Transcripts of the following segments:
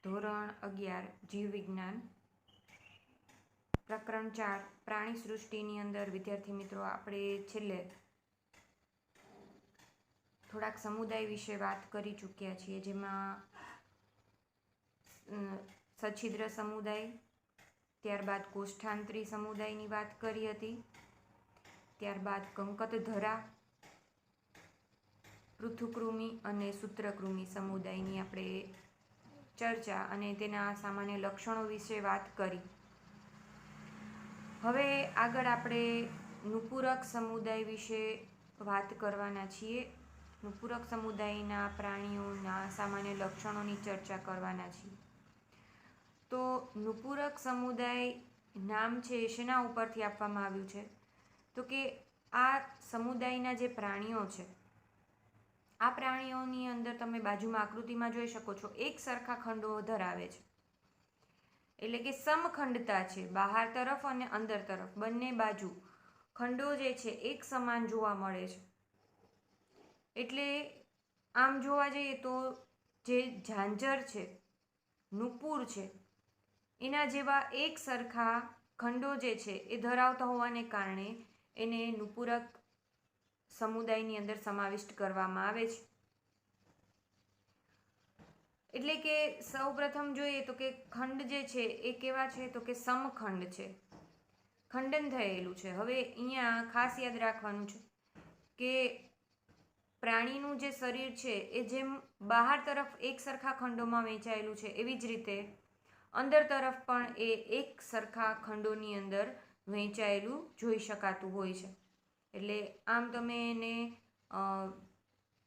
ધોરણ 11 જીવ વિજ્ઞાન પ્રકરણ 4 પ્રાણી સૃષ્ટિની અંદર વિદ્યાર્થી મિત્રો આપણે છેલ્લે થોડાક સમુદાય વિશે વાત કરી ચૂક્યા છીએ, જેમાં સછિદ્ર સમુદાય, ત્યારબાદ કોષ્ઠાંતરી સમુદાયની વાત કરી હતી, ત્યારબાદ કંકતધરા, પૃથુકૃમિ અને સૂત્રકૃમિ સમુદાયની આપણે ચર્ચા અને તેના સામાન્ય લક્ષણો વિશે વાત કરી. હવે આગળ આપણે નુપુરક સમુદાય વિશે વાત કરવાના છીએ. નુપુરક સમુદાયના પ્રાણીઓના સામાન્ય લક્ષણોની ચર્ચા કરવાના છીએ. તો નુપુરક સમુદાય નામ છે શેના ઉપરથી આપવામાં આવ્યું છે? તો કે આ સમુદાયના જે પ્રાણીઓ છે, આ પ્રાણીઓની અંદર તમે બાજુમાં આકૃતિમાં જોઈ શકો છો, એક સરખા ખંડો ધરાવે છે. એટલે કે સમખંડતા છે. બહાર તરફ અને અંદર તરફ બંને બાજુ ખંડો જે છે એક સમાન જોવા મળે છે. એટલે આમ જોવા જઈએ તો જે ઝાંઝર છે, નુપુર છે, એના જેવા એક સરખા ખંડો જે છે એ ધરાવતા હોવાને કારણે એને નુપુરક સમુદાયની અંદર સમાવિષ્ટ કરવામાં આવે છે. એટલે કે સૌપ્રથમ જોઈએ તો કે ખંડ જે છે એ કેવા છે? તો કે સમખંડ છે, ખંડન થયેલું છે. હવે અહીંયા ખાસ યાદ રાખવાનું છે કે પ્રાણીનું જે શરીર છે એ જેમ બહાર તરફ એક સરખા ખંડોમાં વહેંચાયેલું છે, એવી જ રીતે અંદર તરફ પણ એ એક સરખા ખંડોની અંદર વહેંચાયેલું જોઈ શકાતું હોય છે. એટલે આમ તમે એને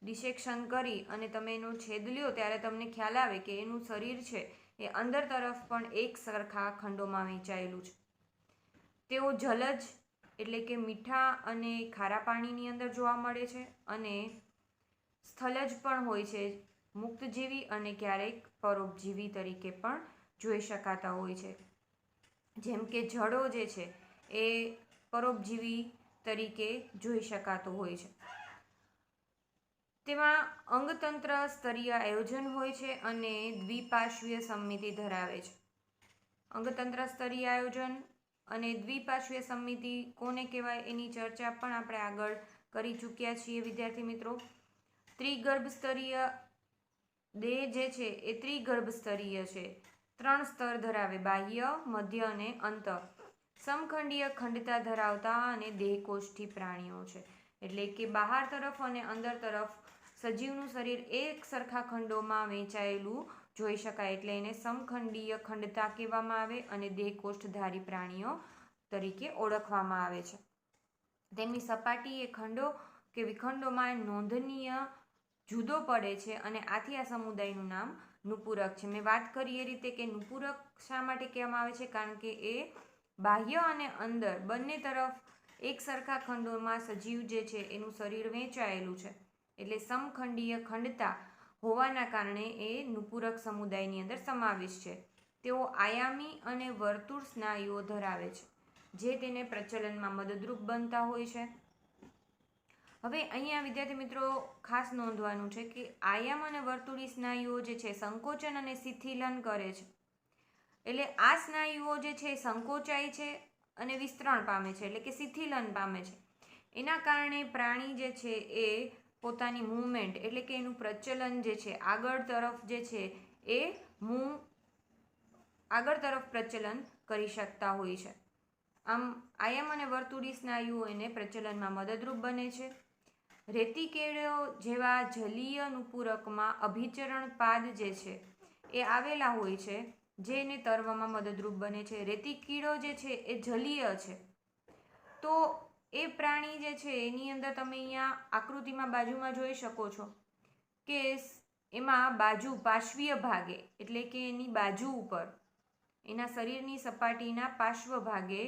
ડિસેક્શન કરી અને તમે એનો છેદ લ્યો ત્યારે તમને ખ્યાલ આવે કે એનું શરીર છે એ અંદર તરફ પણ એક સરખા ખંડોમાં વહેંચાયેલું છે. તેઓ જલજ એટલે કે મીઠા અને ખારા પાણીની અંદર જોવા મળે છે, અને સ્થલજ પણ હોય છે, મુક્તજીવી અને ક્યારેક પરોપજીવી તરીકે પણ જોઈ શકાતા હોય છે. જેમ કે જડો જે છે એ પરોપજીવી તરીકે જોઈ શકાતો હોય છે. તેમાં અંગતંત્ર સ્તરીય આયોજન હોય છે અને દ્વિપાર્શ્વીય સંમિતિ ધરાવે છે. અંગતંત્ર સ્તરીય આયોજન અને દ્વિપાર્શ્વીય સંમિતિ કોને કહેવાય એની ચર્ચા પણ આપણે આગળ કરી ચૂક્યા છીએ વિદ્યાર્થી મિત્રો. ત્રિગર્ભ સ્તરીય દેહ જે છે એ ત્રિગર્ભ સ્તરીય છે, 3 સ્તર ધરાવે: બાહ્ય, મધ્ય અને અંત. સમખંડીય ખંડતા ધરાવતા અને દેહકોષ્ઠી પ્રાણીઓ છે. એટલે કે બહાર તરફ અને અંદર તરફ સજીવનું શરીર એક સરખા ખંડોમાં વહેંચાયેલું જોઈ શકાય, એટલે એને સમખંડીય ખંડતા કહેવામાં આવે અને દેહકોષ્ઠધારી પ્રાણીઓ તરીકે ઓળખવામાં આવે છે. તેમની સપાટી એ ખંડો કે વિખંડોમાં નોંધનીય જુદો પડે છે અને આથી આ સમુદાયનું નામ નુપુરક છે. મેં વાત કરી એ રીતે કે નુપુરક શા માટે કહેવામાં આવે છે? કારણ કે એ બાહ્ય અને અંદર બંને તરફ એક સરખા ખંડોમાં સજીવ જે છે એનું શરીર વહેંચાયેલું છે. એટલે સમખંડીય ખંડતા હોવાના કારણે એ નુપુરક સમુદાયની અંદર સમાવેશ છે. તેઓ આયામી અને વર્તુળ સ્નાયુઓ ધરાવે છે, જે તેને પ્રચલનમાં મદદરૂપ બનતા હોય છે. હવે અહીંયા વિદ્યાર્થી મિત્રો ખાસ નોંધવાનું છે કે આયામ અને વર્તુળી સ્નાયુઓ જે છે સંકોચન અને શિથિલન કરે છે. એટલે આ સ્નાયુઓ જે છે સંકોચાય છે અને વિસ્તરણ પામે છે, એટલે કે શિથિલન પામે છે. એના કારણે પ્રાણી જે છે એ પોતાની મૂવમેન્ટ એટલે કે એનું પ્રચલન જે છે આગળ તરફ જે છે એ આગળ તરફ પ્રચલન કરી શકતા હોય છે. આમ આયામ અને વર્તુળી સ્નાયુઓ એને પ્રચલનમાં મદદરૂપ બને છે. રેતીકેળો જેવા જલીય નુપુરકમાં અભિચરણ પાદ જે છે એ આવેલા હોય છે, જે એને તરવામાં મદદરૂપ બને છે. રેતીકીડો જે છે એ જલીય છે. તો એ પ્રાણી જે છે એની અંદર તમે અહીંયા આકૃતિમાં બાજુમાં જોઈ શકો છો કે એમાં બાજુ પાર્શ્વીય ભાગે એટલે કે એની બાજુ ઉપર એના શરીરની સપાટીના પાર્શ્વ ભાગે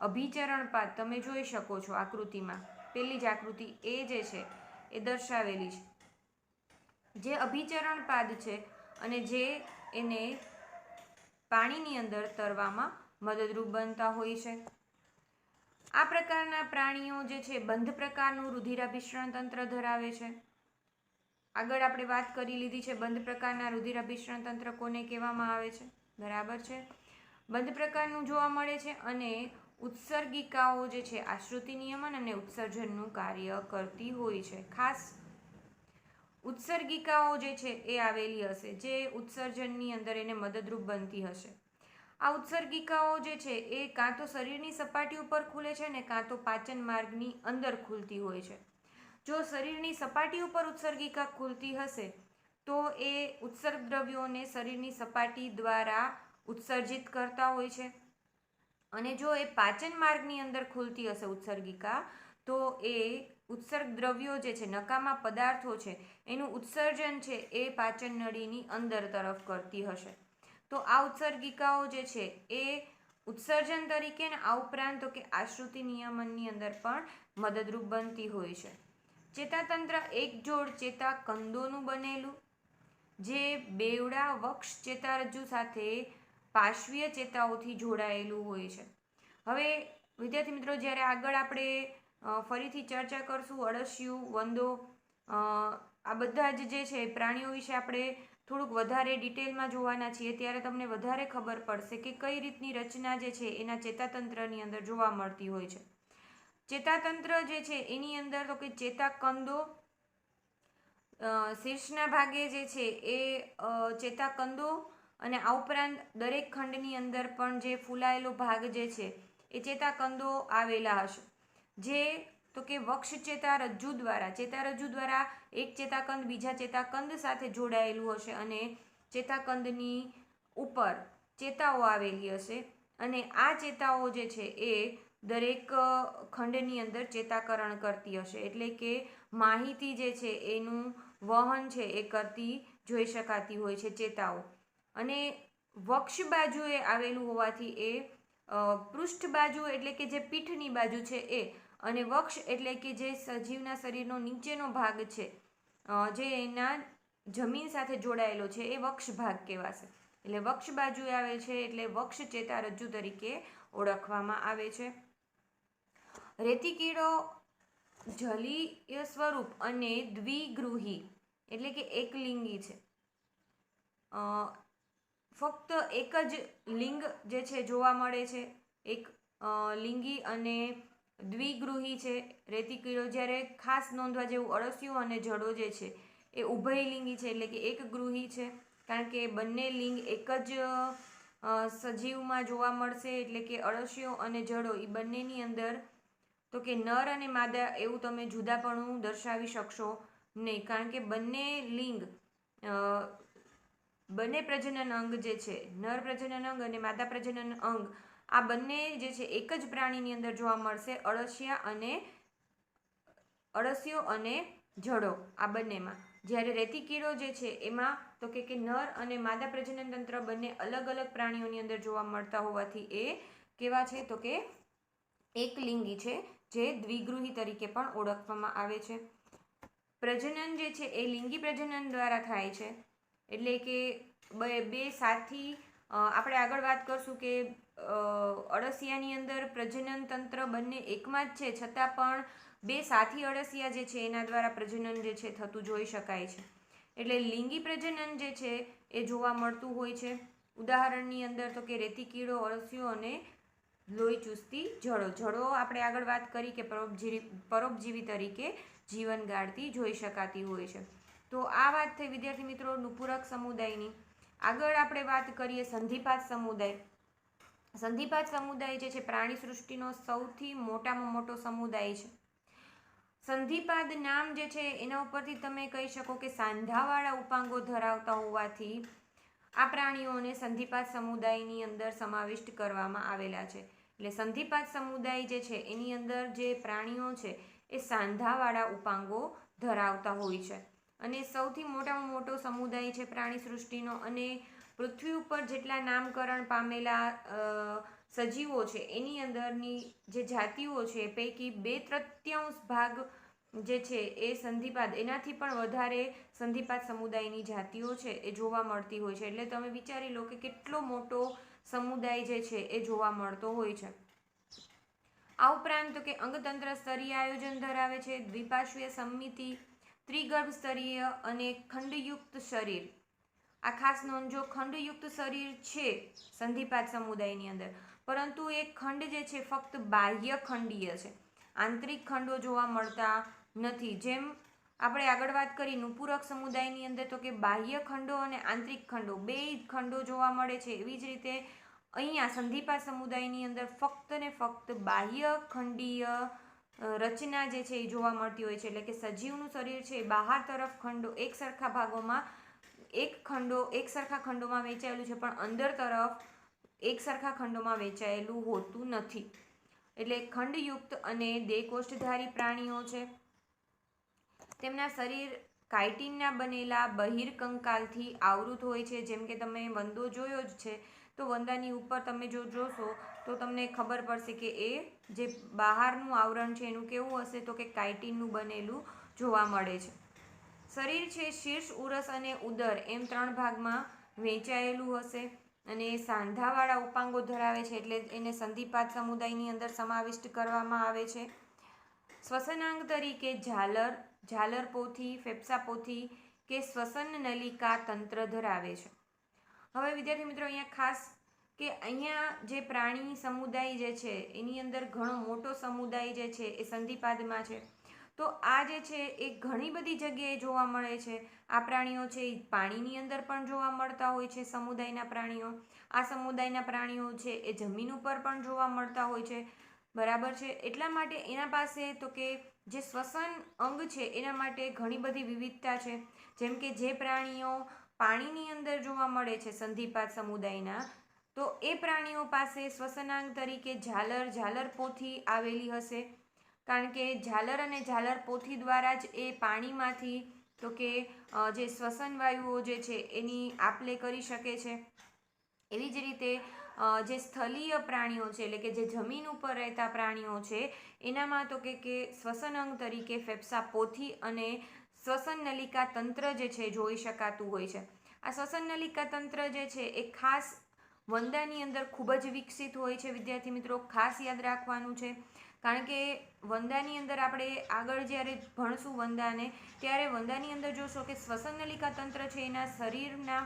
અભિચરણપાદ તમે જોઈ શકો છો આકૃતિમાં. પેલી જ આકૃતિ એ જે છે એ દર્શાવેલી છે, જે અભિચરણપાદ છે અને જે એને પાણીની અંદર તરવામાં મદદરૂપ બનતા હોય છે. આ પ્રકારના પ્રાણીઓ જે છે બંધ પ્રકારનું રુધિરાભિસરણ તંત્ર ધરાવે છે. આગળ આપણે વાત કરી લીધી છે બંધ પ્રકારના રુધિરાભિસરણ તંત્ર કોને કહેવામાં આવે છે, બરાબર છે. બંધ પ્રકારનું જોવા મળે છે અને ઉત્સર્ગિકાઓ જે છે આશ્રુતિ નિયમન અને ઉત્સર્જનનું કાર્ય કરતી હોય છે. ખાસ ઉત્સર્ગિકાઓ જે છે એ આવેલી હશે જે ઉત્સર્જનની અંદર એને મદદરૂપ બનતી હશે. આ ઉત્સર્ગિકાઓ જે છે એ કાં તો શરીરની સપાટી ઉપર ખુલે છે ને કાં તો પાચન માર્ગની અંદર ખુલતી હોય છે. જો શરીરની સપાટી ઉપર ઉત્સર્ગિકા ખુલતી હશે તો એ ઉત્સર્ગ દ્રવ્યોને શરીરની સપાટી દ્વારા ઉત્સર્જિત કરતા હોય છે, અને જો એ પાચન માર્ગની અંદર ખુલતી હશે ઉત્સર્ગિકા તો એ ઉત્સર્ગ દ્રવ્યો જે છે નકામા પદાર્થો છે એનું ઉત્સર્જન છે એ પાચન નળીની અંદર તરફ કરતી હશે. તો આ ઉત્સર્ગિકાઓ જે છે એ ઉત્સર્જન તરીકે ને આ ઉપરાંત તો કે આશ્રુતિ નિયમનની અંદર પણ મદદરૂપ બનતી હોય છે. ચેતાતંત્ર એક જોડ ચેતાકંદોનું બનેલું જે બેવડા વક્ષ ચેતારજ્જુ સાથે પાર્શ્વીય ચેતાઓથી જોડાયેલું હોય છે. હવે વિદ્યાર્થી મિત્રો, જ્યારે આગળ આપણે ફરીથી ચર્ચા કરશું અળસિયું, વંદો, આ બધા જ જે છે પ્રાણીઓ વિશે આપણે થોડુંક વધારે ડિટેલમાં જોવાના છીએ, ત્યારે તમને વધારે ખબર પડશે કે કઈ રીતની રચના જે છે એના ચેતાતંત્રની અંદર જોવા મળતી હોય છે. ચેતાતંત્ર જે છે એની અંદર તો કે ચેતાકંદો શીર્ષના ભાગે જે છે એ ચેતાકંદો અને આ ઉપરાંત દરેક ખંડની અંદર પણ જે ફૂલાયેલો ભાગ જે છે એ ચેતાકંદો આવેલા હશે, જે તો કે વક્ષ ચેતારજ્જુ દ્વારા એક ચેતાકંદ બીજા ચેતાકંદ સાથે જોડાયેલું હશે અને ચેતાકંદની ઉપર ચેતાઓ આવેલી હશે, અને આ ચેતાઓ જે છે એ દરેક ખંડની અંદર ચેતાકરણ કરતી હશે, એટલે કે માહિતી જે છે એનું વહન છે એ કરતી જોઈ શકાતી હોય છે ચેતાઓ. અને વક્ષ બાજુએ આવેલું હોવાથી એ પૃષ્ઠ બાજુ એટલે કે જે પીઠની બાજુ છે એ, અને વક્ષ એટલે કે જે સજીવના શરીરનો નીચેનો ભાગ છે જે એના જમીન સાથે જોડાયેલો છે એ વક્ષ ભાગ કહેવાશે. એટલે વક્ષ બાજુએ આવે છે એટલે વક્ષ ચેતારજ્જુ તરીકે ઓળખવામાં આવે છે. રેતિકીડો જલીય સ્વરૂપ અને દ્વિગૃહી એટલે કે એકલિંગી છે. ફક્ત એક જ લિંગ જે છે જોવા મળે છે, એક લિંગી અને દ્વિગૃહી છે રેતિકીડો. જ્યારે ખાસ નોંધવા જેવું અળસિયું અને જડો જે છે એ ઉભયલિંગી છે એટલે કે એક ગૃહી છે, કારણ કે બંને લિંગ એક જ સજીવમાં જોવા મળશે, એટલે કે અળસિયો અને જડો એ બંનેની અંદર તો કે નર અને માદા એવું તમે જુદાપણું દર્શાવી શકશો નહીં, કારણ કે બંને લિંગ બંને પ્રજનન અંગ જે છે નર પ્રજનન અંગ અને માદા પ્રજનન અંગ આ બંને જે છે એક જ પ્રાણીની અંદર જોવા મળશે, અળસિયો અને જડો આ બંનેમાં. જ્યારે રેતિકીડો જે છે એમાં તો કે નર અને માદા પ્રજનન તંત્ર બંને અલગ અલગ પ્રાણીઓની અંદર જોવા મળતા હોવાથી એ કેવા છે તો કે એકલિંગી છે, જે દ્વિગૃહી તરીકે પણ ઓળખવામાં આવે છે. પ્રજનન જે છે એ લિંગી પ્રજનન દ્વારા થાય છે, એટલે કે બે સાથી આપણે આગળ વાત કરશું કે અળસિયાની અંદર પ્રજનન તંત્ર બંને એકમાં જ છે, છતાં પણ બે સાથી અળસિયા જે છે એના દ્વારા પ્રજનન જે છે થતું જોઈ શકાય છે. એટલે લિંગી પ્રજનન જે છે એ જોવા મળતું હોય છે. ઉદાહરણની અંદર તો કે રેતિકીડો, અળસિયો અને લોહી ચૂસતી જડો આપણે આગળ વાત કરી કે પરોપજીવી તરીકે જીવન ગાળતી જોઈ શકાતી હોય છે. તો આ વાત થઈ વિદ્યાર્થી મિત્રો નુપુરક સમુદાયની. આગળ આપણે વાત કરીએ સંધિપાત સમુદાય. સંધિપાત સમુદાય જે છે પ્રાણી સૃષ્ટિનો સૌથી મોટામાં મોટો સમુદાય છે. સંધિપાદ નામ જે છે એના ઉપરથી તમે કહી શકો કે સાંધાવાળા ઉપાંગો ધરાવતા હોવાથી આ પ્રાણીઓને સંધિપાત સમુદાયની અંદર સમાવિષ્ટ કરવામાં આવેલા છે. એટલે સંધિપાત સમુદાય જે છે એની અંદર જે પ્રાણીઓ છે એ સાંધાવાળા ઉપાંગો ધરાવતા હોય છે, અને સૌથી મોટામાં મોટો સમુદાય છે પ્રાણી સૃષ્ટિનો. અને પૃથ્વી ઉપર જેટલા નામકરણ પામેલા સજીવો છે એની અંદરની જે જાતિઓ છે પૈકી 2/3 ભાગ જે છે એ સંધિપાત, એનાથી પણ વધારે સંધિપાત સમુદાયની જાતિઓ છે એ જોવા મળતી હોય છે. એટલે તમે વિચારી લો કે કેટલો મોટો સમુદાય જે છે એ જોવા મળતો હોય છે. આ ઉપરાંત કે અંગતંત્ર સ્તરીય આયોજન ધરાવે છે, દ્વિપાર્શ્વીય સંમિતિ ત્રિગર્ભ સ્તરીય અને ખંડયુક્ત શરીર. આ ખાસ નોંધજો, ખંડયુક્ત શરીર છે સંધિપાદ સમુદાયની અંદર, પરંતુ એ ખંડ જે છે ફક્ત બાહ્ય ખંડીય છે, આંતરિક ખંડો જોવા મળતા નથી. જેમ આપણે આગળ વાત કરી નુપુરક સમુદાયની અંદર તો કે બાહ્ય ખંડો અને આંતરિક ખંડો બે ખંડો જોવા મળે છે, એવી જ રીતે અહીંયા સંધિપાદ સમુદાયની અંદર ફક્ત ને ફક્ત બાહ્ય ખંડીય રચના જે છે એ જોવા મળતી હોય છે. એટલે કે સજીવનું શરીર છે એ બહાર તરફ ખંડો એક સરખા ભાગોમાં એક સરખા ખંડોમાં વહેંચાયેલું છે, પણ અંદર તરફ એક સરખા ખંડોમાં વહેંચાયેલું હોતું નથી. એટલે ખંડયુક્ત અને દેહકોષ્ઠધારી પ્રાણીઓ છે. તેમના શરીર કાઇટિનના બનેલા બહિર્કંકાલથી આવૃત હોય છે. જેમ કે તમે વંદો જોયો જ છે, તો વંદાની ઉપર તમે જો જોશો તો તમને ખબર પડશે કે એ જે બહારનું આવરણ છે એનું કેવું હશે, તો કે કાઇટિનનું બનેલું જોવા મળે છે. શરીર છે શીર્ષ, ઉરસ અને ઉદર એમ 3 ભાગમાં વહેંચાયેલું હશે અને સાંધાવાળા ઉપાંગો ધરાવે છે, એટલે એને સંધિપાદ સમુદાયની અંદર સમાવિષ્ટ કરવામાં આવે છે. શ્વસનાંગ તરીકે ઝાલરપોથી, ફેફસાપોથી કે શ્વસન નલિકા તંત્ર ધરાવે છે. હવે વિદ્યાર્થી મિત્રો અહીંયા ખાસ કે અહીંયા જે પ્રાણી સમુદાય જે છે એની અંદર ઘણો મોટો સમુદાય જે છે એ સંધિપાદમાં છે. તો આ જે છે એ ઘણી બધી જગ્યાએ જોવા મળે છે. આ પ્રાણીઓ છે એ પાણીની અંદર પણ જોવા મળતા હોય છે સમુદાયના પ્રાણીઓ. આ સમુદાયના પ્રાણીઓ છે એ જમીન ઉપર પણ જોવા મળતા હોય છે, બરાબર છે. એટલા માટે એના પાસે તો કે જે શ્વસન અંગ છે એના માટે ઘણી બધી વિવિધતા છે. જેમ કે જે પ્રાણીઓ પાણીની અંદર જોવા મળે છે સંધિપાદ સમુદાયના, તો એ પ્રાણીઓ પાસે શ્વસનાંગ તરીકે ઝાલરપોથી આવેલી હશે, કારણ કે ઝાલર અને ઝાલરપોથી દ્વારા જ એ પાણીમાંથી તો કે જે શ્વસન વાયુઓ જે છે એની આપ-લે કરી શકે છે. એવી જ રીતે જે સ્થલીય પ્રાણીઓ છે એટલે કે જે જમીન ઉપર રહેતા પ્રાણીઓ છે એનામાં તો કે શ્વસન અંગ તરીકે ફેફસાપોથી અને શ્વસન નલિકા તંત્ર જે છે જોઈ શકાતું હોય છે. આ શ્વસન નલિકા તંત્ર જે છે એ ખાસ વંદાની અંદર ખૂબ જ વિકસિત હોય છે. વિદ્યાર્થી મિત્રો ખાસ યાદ રાખવાનું છે, કારણ કે વંદાની અંદર આપણે આગળ જ્યારે ભણશું વંદાને, ત્યારે વંદાની અંદર જોશો કે શ્વસન નલિકા તંત્ર છે એના શરીરના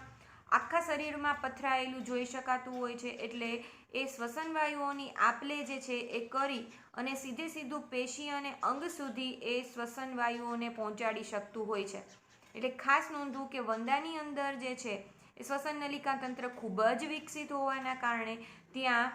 આખા શરીરમાં પથરાયેલું જોઈ શકાતું હોય છે. એટલે એ શ્વસન વાયુઓની આપ-લે જે છે એ કરી અને સીધું પેશી અને અંગ સુધી એ શ્વસન વાયુઓને પહોંચાડી શકતું હોય છે. એટલે ખાસ નોંધવું કે વંદાની અંદર જે છે એ શ્વસન નલિકા તંત્ર ખૂબ જ વિકસિત હોવાના કારણે ત્યાં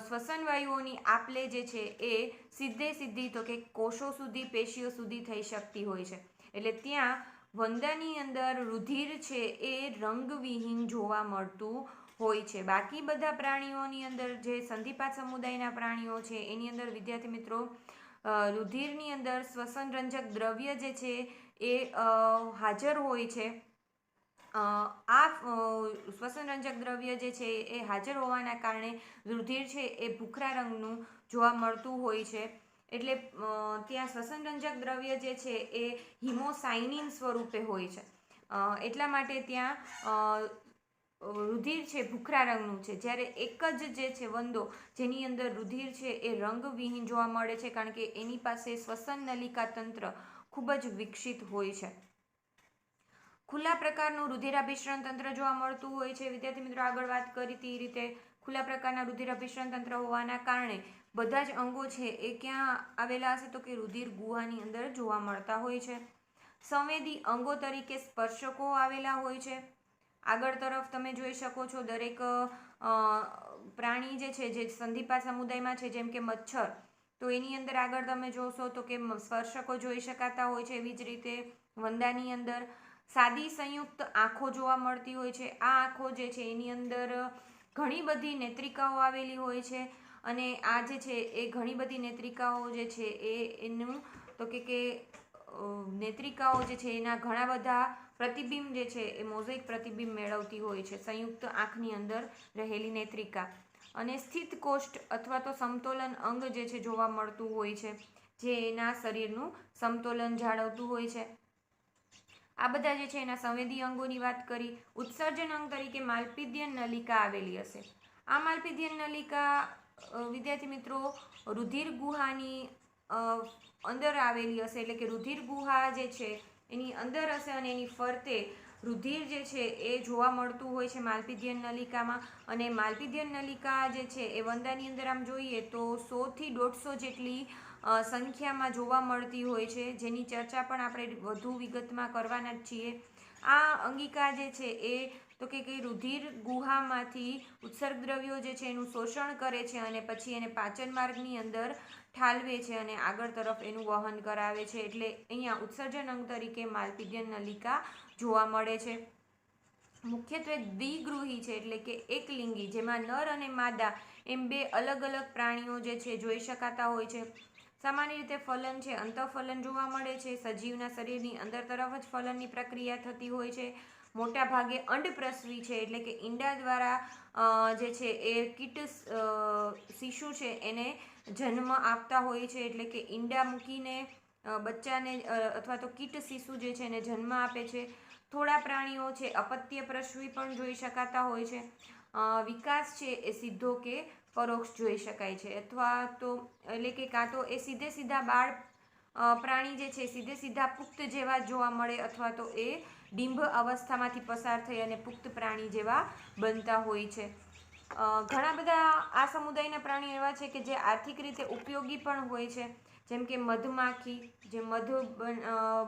શ્વસન વાયુઓની આપ-લે જે છે એ સીધી તો કે કોષો સુધી, પેશીઓ સુધી થઈ શકતી હોય છે. એટલે ત્યાં વંદાની અંદર રુધિર છે એ રંગવિહીન જોવા મળતું હોય છે. બાકી બધા પ્રાણીઓની અંદર જે સંધિપાદ સમુદાયના પ્રાણીઓ છે એની અંદર વિદ્યાર્થી મિત્રો રુધિરની અંદર શ્વસનરંજક દ્રવ્ય જે છે એ હાજર હોય છે. આ શ્વસનરંજક દ્રવ્ય જે છે એ હાજર હોવાના કારણે રુધિર છે એ ભૂખરા રંગનું જોવા મળતું હોય છે. એટલે ત્યાં શ્વસનરંજક દ્રવ્ય જે છે એ હિમોસાઇનિન સ્વરૂપે હોય છે. એટલા માટે ત્યાં રુધિર છે ભૂખરા રંગનું છે, જ્યારે એક જ જે છે વંદો જેની અંદર રુધિર છે એ રંગવિહીન જોવા મળે છે, કારણ કે એની પાસે શ્વસન નલિકા તંત્ર ખૂબ જ વિકસિત હોય છે. ખુલ્લા પ્રકારનું રુધિરાભિસરણ તંત્ર જોવા મળતું હોય છે. વિદ્યાર્થી મિત્રો આગળ વાત કરી તે રીતે ખુલ્લા પ્રકારના રુધિરાભિસરણ તંત્ર હોવાના કારણે બધા જ અંગો છે એ ક્યાં આવેલા હશે, તો કે રુધિર ગુહાની અંદર જોવા મળતા હોય છે. સંવેદી અંગો તરીકે સ્પર્શકો આવેલા હોય છે. આગળ તરફ તમે જોઈ શકો છો દરેક પ્રાણી જે છે જે સંધિપાદ સમુદાયમાં છે, જેમ કે મચ્છર, તો એની અંદર આગળ તમે જોશો તો કે સ્પર્શકો જોઈ શકાતા હોય છે. એવી જ રીતે વંદાની અંદર સાદી સંયુક્ત આંખો જોવા મળતી હોય છે. આ આંખો જે છે એની અંદર ઘણી બધી નેત્રિકાઓ આવેલી હોય છે અને આ જે છે એ ઘણી બધી નેત્રિકાઓ જે છે એનું તો કે નેત્રિકાઓ જે છે એના ઘણા બધા પ્રતિબિંબ જે છે એ મોઝેઇક પ્રતિબિંબ મેળવતી હોય છે સંયુક્ત આંખની અંદર રહેલી નેત્રિકા. અને સ્થિત કોષ્ઠ અથવા તો સમતોલન અંગ જે છે જોવા મળતું હોય છે, જે એના શરીરનું સમતોલન જાળવતું હોય છે. આ બધા જે છે એના સંવેદી અંગોની વાત કરી. ઉત્સર્જન અંગ તરીકે માલ્પિધિયન નલિકા આવેલી હશે. આ માલ્પિધિયન નલિકા વિદ્યાર્થી મિત્રો રુધિર ગુહાની અંદર આવેલી હશે, એટલે કે રુધિર ગુહા જે છે એની અંદર હશે અને એની ફરતે રુધિર જે છે એ જોવા મળતું હોય છે માલપીધ્યન નલિકામાં. અને માલપીધ્યન નલિકા જે છે એ વંદાની અંદર આમ જોઈએ તો 100 થી 150 જેટલી સંખ્યામાં જોવા મળતી હોય છે, જેની ચર્ચા પણ આપણે વધુ વિગતમાં કરવાના જ છીએ. આ અંગિકા જે છે એ તો કે રુધિર ગુહામાંથી ઉત્સર્ગ દ્રવ્યો જે છે એનું શોષણ કરે છે અને પછી એને પાચન માર્ગની અંદર ઠાલવે છે અને આગળ તરફ એનું વહન કરાવે છે. એટલે અહીંયા ઉત્સર્જન અંગ તરીકે માલપીધ્યન નલિકા જોવા મળે છે. મુખ્યત્વે દ્વિગૃહી છે, એટલે કે એકલિંગી, જેમાં નર અને માદા એમ બે અલગ અલગ પ્રાણીઓ જે છે જોઈ શકાતા હોય છે. સામાન્ય રીતે ફલન છે અંતઃફલન જોવા મળે છે. સજીવના શરીરની અંદર તરફ જ ફલનની પ્રક્રિયા થતી હોય છે. મોટા ભાગે અંડપ્રસવી છે, એટલે કે ઈંડા દ્વારા જે છે એ કીટ શિશુ છે એને જન્મ આપતા હોય છે, એટલે કે ઈંડા મૂકીને બચ્ચાને અથવા તો કીટ શિશુ જે છે એને જન્મ આપે છે. થોડા પ્રાણીઓ છે અપત્ય પ્રસવી પણ જોઈ શકાતા હોય છે. વિકાસ છે એ સીધો કે પરોક્ષ જોઈ શકાય છે, અથવા તો એટલે કે કાં તો એ સીધે સીધા બાળ પ્રાણી જે છે સીધે સીધા પુખ્ત જેવા જોવા મળે, અથવા તો એ ડિંભ અવસ્થામાંથી પસાર થઈ અને પુખ્ત પ્રાણી જેવા બનતા હોય છે. ઘણા બધા આ સમુદાયના પ્રાણીઓ એવા છે કે જે આર્થિક રીતે ઉપયોગી પણ હોય છે, જેમ કે મધમાખી જે મધ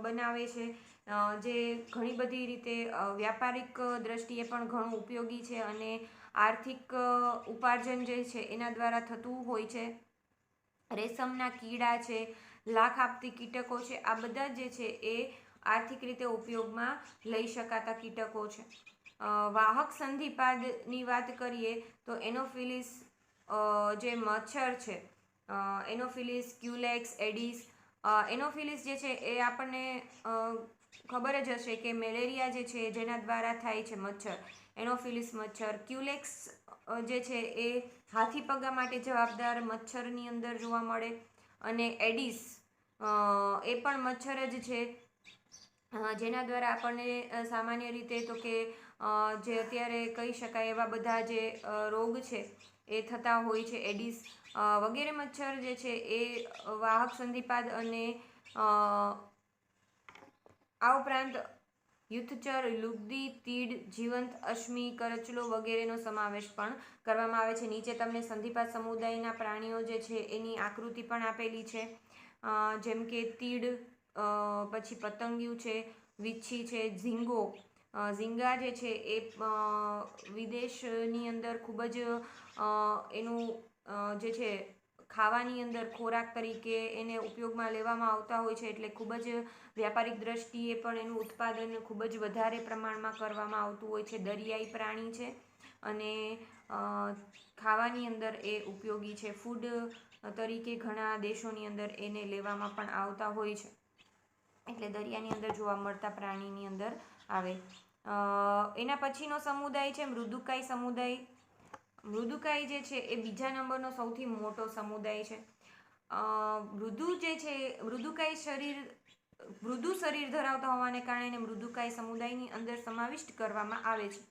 બનાવે છે, જે ઘણી બધી રીતે વ્યાપારિક દ્રષ્ટિએ પણ ઘણું ઉપયોગી છે અને આર્થિક ઉપાર્જન જે છે એના દ્વારા થતું હોય છે. રેશમના કીડા છે, લાખ આપતી કીટકો છે, આ બધા જે છે એ આર્થિક રીતે ઉપયોગમાં લઈ શકાતા કીટકો છે. વાહક સંધિપાદની વાત કરીએ તો એનોફિલિસ જે મચ્છર છે, એનોફિલિસ, ક્યુલેક્સ, એડિસ. એનોફિલિસ જે છે એ આપણને ખબર જ હશે કે મેલેરિયા જે છે જેના દ્વારા થાય છે મચ્છર, એનોફિલિસ મચ્છર. ક્યુલેક્સ જે છે એ હાથી પગા માટે જવાબદાર મચ્છરની અંદર જોવા મળે. અને એડિસ એ પણ મચ્છર જ છે, જેના દ્વારા આપણને સામાન્ય રીતે તો કે જે અત્યારે કહી શકાય એવા બધા જે રોગ છે એ થતા હોય છે. એડિસ વગેરે મચ્છર જે છે એ વાહક સંધિપાદ અને આ ઉપરાંત યુથચર, લુગદી, તીડ, જીવંત અશ્મિ, કરચલો વગેરેનો સમાવેશ પણ કરવામાં આવે છે. નીચે તમને સંધિપાદ સમુદાયના પ્રાણીઓ જે છે એની આકૃતિ પણ આપેલી છે, જેમ કે તીડ, પછી પતંગિયું છે, વીછી છે, ઝીંગો. ઝીંગા જે છે એ વિદેશની અંદર ખૂબ જ એનું જે છે ખાવાની અંદર ખોરાક તરીકે એને ઉપયોગમાં લેવામાં આવતા હોય છે, એટલે ખૂબ જ વ્યાપારિક દ્રષ્ટિએ પણ એનું ઉત્પાદન ખૂબ જ વધારે પ્રમાણમાં કરવામાં આવતું હોય છે. દરિયાઈ પ્રાણી છે અને ખાવાની અંદર એ ઉપયોગી છે. ફૂડ તરીકે ઘણા દેશોની અંદર એને લેવામાં પણ આવતા હોય છે, એટલે દરિયાની અંદર જોવા મળતા પ્રાણીની અંદર આવે. એના પછીનો સમુદાય છે મૃદુકાય સમુદાય. મૃદુકાય જે છે એ બીજા નંબરનો સૌથી મોટો સમુદાય છે. મૃદુ જે છે મૃદુ શરીર ધરાવતા હોવાને કારણે એને મૃદુકાય સમુદાયની અંદર સમાવિષ્ટ કરવામાં આવે છે.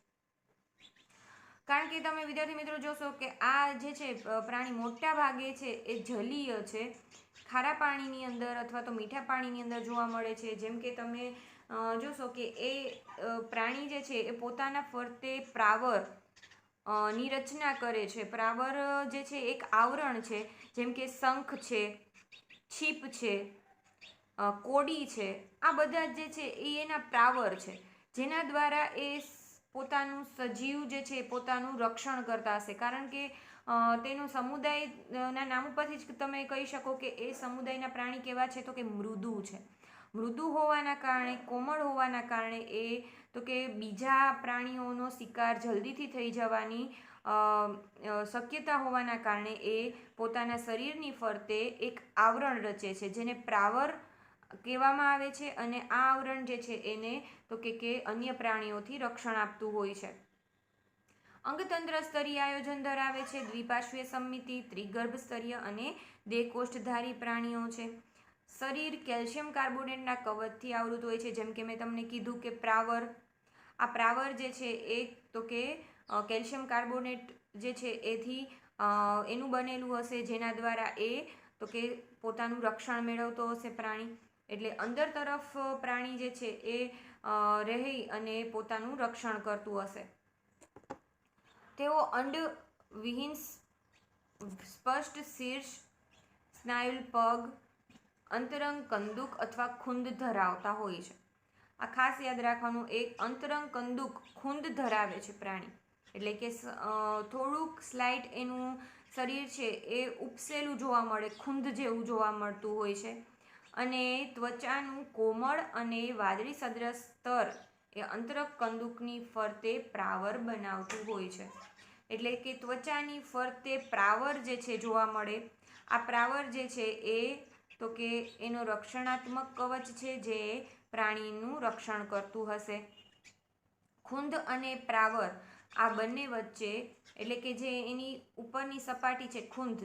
કારણ કે તમે વિદ્યાર્થી મિત્રો જોશો કે આ જે છે પ્રાણી મોટા ભાગે છે એ જલીય છે, ખારા પાણીની અંદર અથવા તો મીઠા પાણીની અંદર જોવા મળે છે. જેમ કે તમે જોશો કે એ પ્રાણી જે છે એ પોતાના ફરતે પ્રાવર ની રચના કરે છે. પ્રાવર જે છે એક આવરણ છે, જેમ કે શંખ છે, છીપ છે, કોડી છે, આ બધા જે છે એ એના પ્રાવર છે, જેના દ્વારા એ પોતાનું સજીવ જે છે પોતાનું રક્ષણ કરતા હશે. કારણ કે તેનું સમુદાયના નામ ઉપરથી જ તમે કહી શકો કે એ સમુદાયના પ્રાણી કેવા છે, તો કે મૃદુ છે. મૃદુ હોવાના કારણે, કોમળ હોવાના કારણે એ તો કે બીજા પ્રાણીઓનો શિકાર જલ્દીથી થઈ જવાની શક્યતા હોવાના કારણે એ પોતાના શરીરની ફરતે એક આવરણ રચે છે, જેને પ્રાવર કહેવામાં આવે છે. અને આ આવરણ જે છે એને તો કે અન્ય પ્રાણીઓથી રક્ષણ આપતું હોય છે. અંગતંત્ર સ્તરીય આયોજન ધરાવે છે. દ્વિપાર્શ્વીય સમમિતિ, ત્રિગર્ભ સ્તરીય અને દેહકોષ્ઠધારી પ્રાણીઓ છે. શરીર કેલ્શિયમ કાર્બોનેટના કવચથી આવૃત હોય છે. જેમ કે મેં તમને કીધું કે પ્રાવર, આ પ્રાવર જે છે એ તો કે કેલ્શિયમ કાર્બોનેટ જે છે એથી એનું બનેલું હશે, જેના દ્વારા એ તો કે પોતાનું રક્ષણ મેળવતો હશે પ્રાણી, એટલે અંદર તરફ પ્રાણી જે છે એ રહી અને પોતાનું રક્ષણ કરતું હશે. તેઓ અંડવિહીન સ્પષ્ટ શીર્ષ, સ્નાયુલ પગ, અંતરંગ કંદુક અથવા ખૂંદ ધરાવતા હોય છે. આ ખાસ યાદ રાખવાનું, એક અંતરંગ કંદુક ખૂંદ ધરાવે છે પ્રાણી, એટલે કે થોડુંક સ્લાઇટ એનું શરીર છે એ ઉપસેલું જોવા મળે, ખૂંદ જેવું જોવા મળતું હોય છે. અને ત્વચાનું કોમળ અને વાદળી સદૃશ સ્તર એ અંતરંગ કંદુકની ફરતે પ્રાવર બનાવતું હોય છે. એટલે કે ત્વચાની ફરતે પ્રાવર જે છે જોવા મળે. આ પ્રાવર જે છે એ તો કે એનો રક્ષણાત્મક કવચ છે જે પ્રાણીનું રક્ષણ કરતું હશે. ખૂંદ અને પ્રાવર આ બંને વચ્ચે, એટલે કે જે એની ઉપરની સપાટી છે ખૂંદ,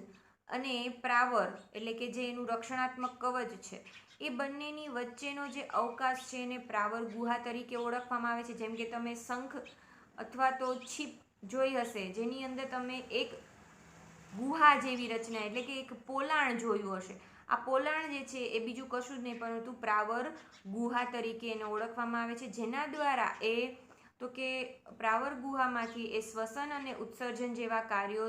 અને પ્રાવર એટલે કે જે એનું રક્ષણાત્મક કવચ છે, એ બંનેની વચ્ચેનો જે અવકાશ છે એને પ્રાવર ગુહા તરીકે ઓળખવામાં આવે છે. જેમ કે તમે શંખ અથવા તો છીપ જોઈ હશે, જેની અંદર તમે એક ગુહા જેવી રચના એટલે કે એક પોલાણ જોયું હશે. આ પોલાણ જે છે એ બીજું કશું જ નહીં પરંતુ પ્રાવર ગુહા તરીકે એને ઓળખવામાં આવે છે, જેના દ્વારા એ તો કે પ્રાવર ગુહામાંથી એ શ્વસન અને ઉત્સર્જન જેવા કાર્યો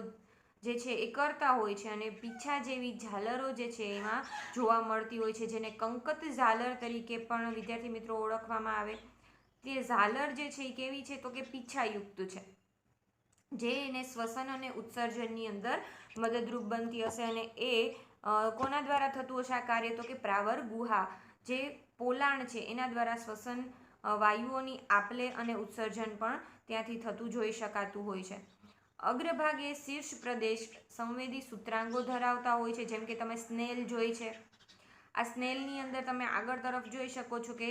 જે છે એ કરતા હોય છે. અને પીછા જેવી ઝાલરો જે છે એમાં જોવા મળતી હોય છે, જેને કંકત ઝાલર તરીકે પણ વિદ્યાર્થી મિત્રો ઓળખવામાં આવે. તે ઝાલર જે છે એ કેવી છે તો કે પીછાયુક્ત છે, જે એને શ્વસન અને ઉત્સર્જનની અંદર મદદરૂપ બનતી હશે. અને એ કોના દ્વારા થતું હશે આ કાર્ય તો કે પ્રાવર ગુહા, જે પોલાણ છે એના દ્વારા શ્વસન વાયુઓની આપલે અને ઉત્સર્જન પણ ત્યાંથી થતું જોઈ શકાતું હોય છે. અગ્રભાગે શીર્ષ પ્રદેશ સંવેદી સૂત્રાંગો ધરાવતા હોય છે. જેમ કે તમે સ્નેલ જોઈ છે, આ સ્નેલની અંદર તમે આગળ તરફ જોઈ શકો છો કે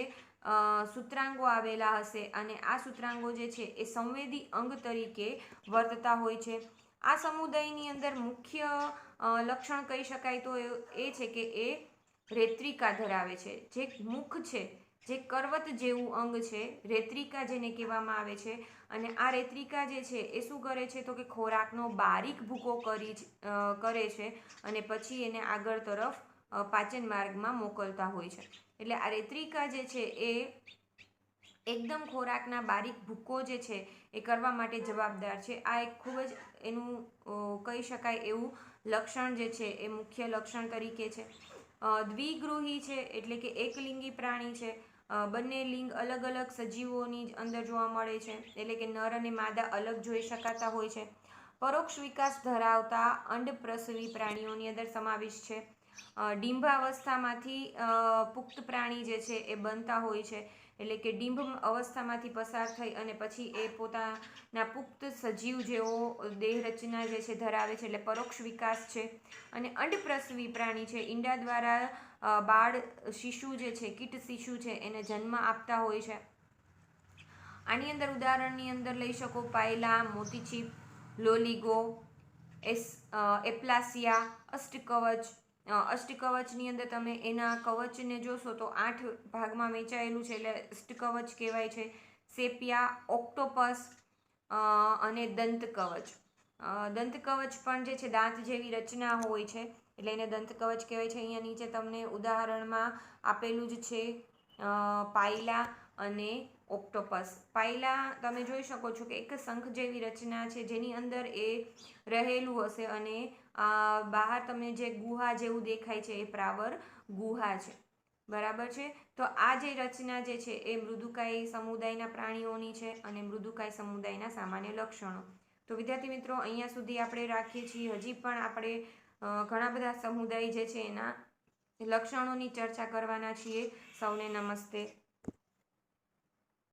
સૂત્રાંગો આવેલા હશે, અને આ સૂત્રાંગો જે છે એ સંવેદી અંગ તરીકે વર્તતા હોય છે. આ સમુદાયની અંદર મુખ્ય લક્ષણ કહી શકાય તો એ છે કે એ રેત્રિકા ધરાવે છે. જે મુખ છે, જે કરવત જેવું અંગ છે, રેત્રિકા જેને કહેવામાં આવે છે. અને આ રેત્રિકા જે છે એ શું કરે છે તો કે ખોરાકનો બારીક ભૂકો કરે છે અને પછી એને આગળ તરફ પાચન માર્ગમાં મોકલતા હોય છે. એટલે આ રેત્રિકા જે છે એ એકદમ ખોરાકના બારીક ભૂકો જે છે એ કરવા માટે જવાબદાર છે. આ એક ખૂબ જ એનું કહી શકાય એવું લક્ષણ જે છે એ મુખ્ય લક્ષણ તરીકે છે. દ્વિગૃહી છે એટલે કે એકલિંગી પ્રાણી છે. બંને લિંગ અલગ અલગ સજીવોની અંદર જોવા મળે છે, એટલે કે નર અને માદા અલગ જોઈ શકાતા હોય છે. પરોક્ષ વિકાસ ધરાવતા અંડપ્રસવી પ્રાણીઓની અંદર સમાવેશ છે. ડિંભાવસ્થામાંથી પુખ્ત પ્રાણી જે છે એ બનતા હોય છે, એટલે કે ડિંભ અવસ્થામાંથી પસાર થઈ અને પછી એ પોતાના પુખ્ત સજીવ જેવો દેહ રચના જે છે ધરાવે છે, એટલે પરોક્ષ વિકાસ છે. અને અંડપ્રસવી પ્રાણી છે, ઈંડા દ્વારા બાળ શિશુ જે છે, કીટ શિશુ છે એને જન્મ આપતા હોય છે. આની અંદર ઉદાહરણની અંદર લઈ શકો પાયલા, મોતીચીપ, લોલીગો, એપ્લાસિયા, અષ્ટકવચ. અષ્ટકવચની અંદર તમે એના કવચને જોશો તો 8 ભાગમાં વહેંચાયેલું છે, એટલે અષ્ટકવચ કહેવાય છે. સેપિયા, ઓક્ટોપસ અને દંતકવચ. દંતકવચ પણ જે છે દાંત જેવી રચના હોય છે, એટલે એને દંતકવચ કહેવાય છે. અહીંયા નીચે તમને ઉદાહરણમાં આપેલું જ છે પાયલા અને ઓક્ટોપસ. પાયલા તમે જોઈ શકો છો કે એક શંખ જેવી રચના છે, જેની અંદર એ રહેલું હશે, અને બહાર તમને જે ગુહા જેવું દેખાય છે એ પ્રાવર ગુહા છે. બરાબર છે. તો આ જે રચના જે છે એ મૃદુકાય સમુદાયના પ્રાણીઓની છે અને મૃદુકાય સમુદાયના સામાન્ય લક્ષણો. તો વિદ્યાર્થી મિત્રો, અહીંયા સુધી આપણે રાખીએ છીએ. હજી પણ આપણે ઘણા બધા સમુદાય જે છે એના લક્ષણોની ચર્ચા કરવાના છીએ. સૌને નમસ્તે.